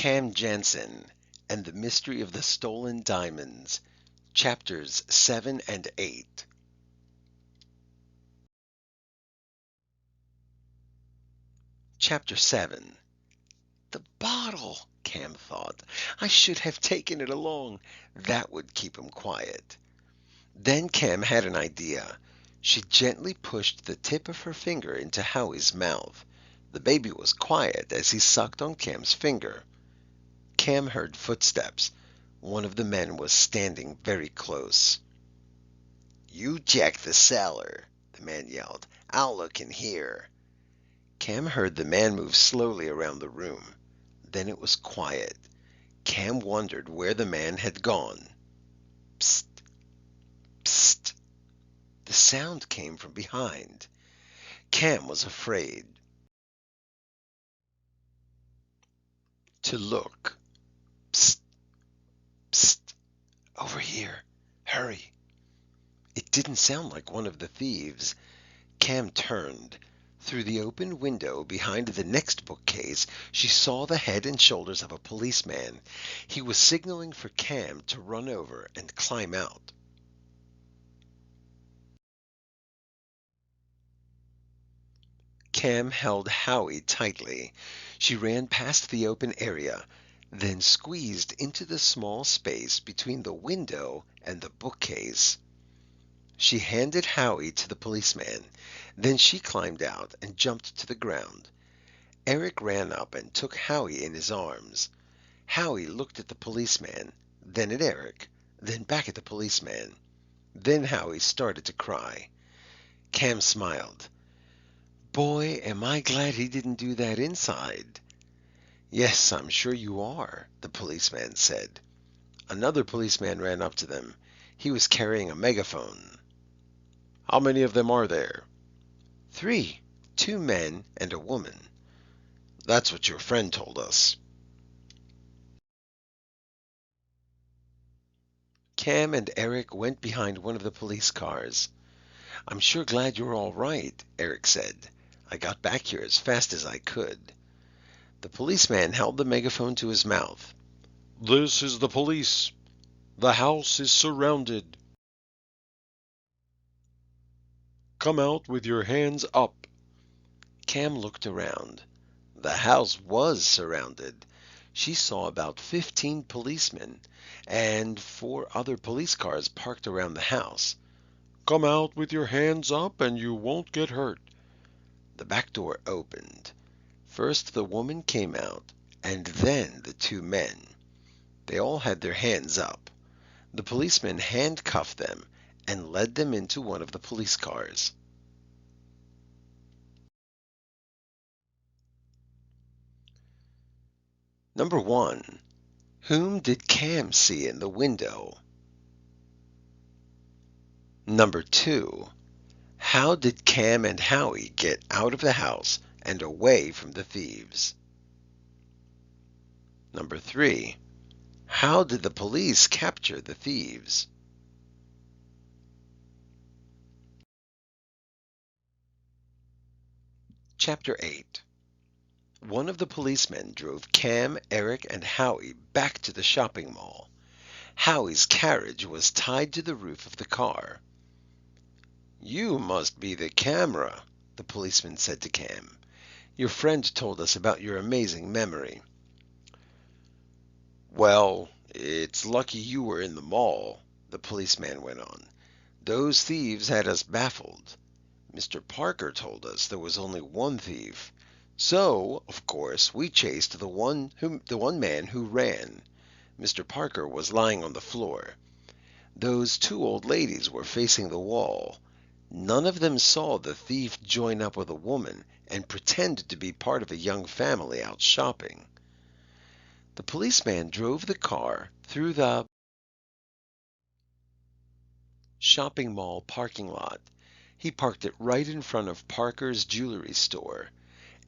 Cam Jansen and the Mystery of the Stolen Diamonds, Chapters 7 and 8. Chapter 7. The bottle, Cam thought. I should have taken it along. That would keep him quiet. Then Cam had an idea. She gently pushed the tip of her finger into Howie's mouth. The baby was quiet as he sucked on Cam's finger. Cam heard footsteps. One of the men was standing very close. "You check the cellar," the man yelled. "I'll look in here." Cam heard the man move slowly around the room. Then it was quiet. Cam wondered where the man had gone. Psst! Psst! The sound came from behind. Cam was afraid to look. Psst! Psst! Over here. Hurry. It didn't sound like one of the thieves. Cam turned. Through the open window behind the next bookcase, she saw the head and shoulders of a policeman. He was signaling for Cam to run over and climb out. Cam held Howie tightly. She ran past the open area, then squeezed into the small space between the window and the bookcase. She handed Howie to the policeman. Then she climbed out and jumped to the ground. Eric ran up and took Howie in his arms. Howie looked at the policeman, then at Eric, then back at the policeman. Then Howie started to cry. Cam smiled. "Boy, am I glad he didn't do that inside." "Yes, I'm sure you are," the policeman said. Another policeman ran up to them. He was carrying a megaphone. "How many of them are there?" "3. 2 men and a woman." "That's what your friend told us." Cam and Eric went behind one of the police cars. "I'm sure glad you're all right," Eric said. "I got back here as fast as I could." The policeman held the megaphone to his mouth. "This is the police. The house is surrounded. Come out with your hands up." Cam looked around. The house was surrounded. She saw about 15 policemen and 4 other police cars parked around the house. "Come out with your hands up and you won't get hurt." The back door opened. First the woman came out, and then the 2 men. They all had their hands up. The policeman handcuffed them and led them into one of the police cars. Number 1. Whom did Cam see in the window? Number 2. How did Cam and Howie get out of the house and away from the thieves? Number 3. How did the police capture the thieves? Chapter 8. One of the policemen drove Cam, Eric, and Howie back to the shopping mall. Howie's carriage was tied to the roof of the car. "You must be the camera," the policeman said to Cam. "Your friend told us about your amazing memory." "Well, it's lucky you were in the mall," the policeman went on. "Those thieves had us baffled. Mr. Parker told us there was only one thief. So, of course, we chased the one man who ran. Mr. Parker was lying on the floor. Those 2 old ladies were facing the wall. None of them saw the thief join up with a woman and pretend to be part of a young family out shopping." The policeman drove the car through the shopping mall parking lot. He parked it right in front of Parker's jewelry store.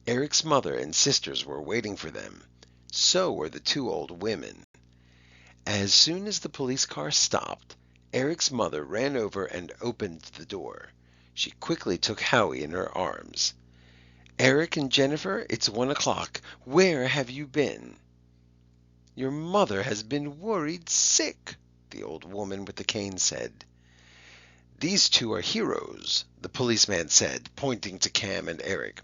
Eric's mother and sisters were waiting for them. So were the 2 old women. As soon as the police car stopped, Eric's mother ran over and opened the door. She quickly took Howie in her arms. "Eric and Jennifer, it's 1 o'clock. Where have you been?" Your mother has been worried sick," the old woman with the cane said. "These two are heroes," the policeman said, pointing to Cam and Eric.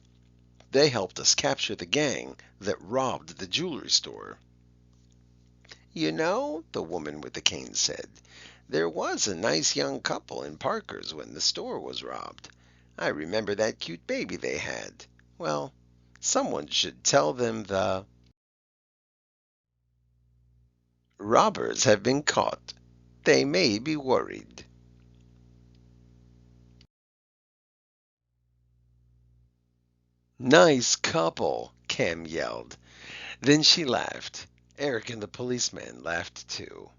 "They helped us capture the gang that robbed the jewelry store." The woman with the cane said, "there was a nice young couple in Parker's when the store was robbed. I remember that cute baby they had. Well, someone should tell them the robbers have been caught. They may be worried." "Nice couple," Cam yelled. Then she laughed. Eric and the policeman laughed too.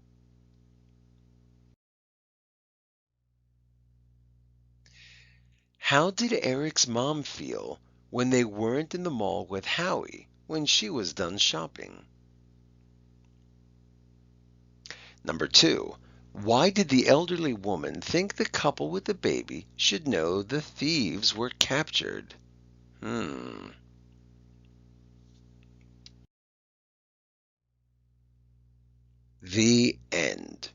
How did Eric's mom feel when they weren't in the mall with Howie when she was done shopping? Number two, why did the elderly woman think the couple with the baby should know the thieves were captured? Hmm. The end.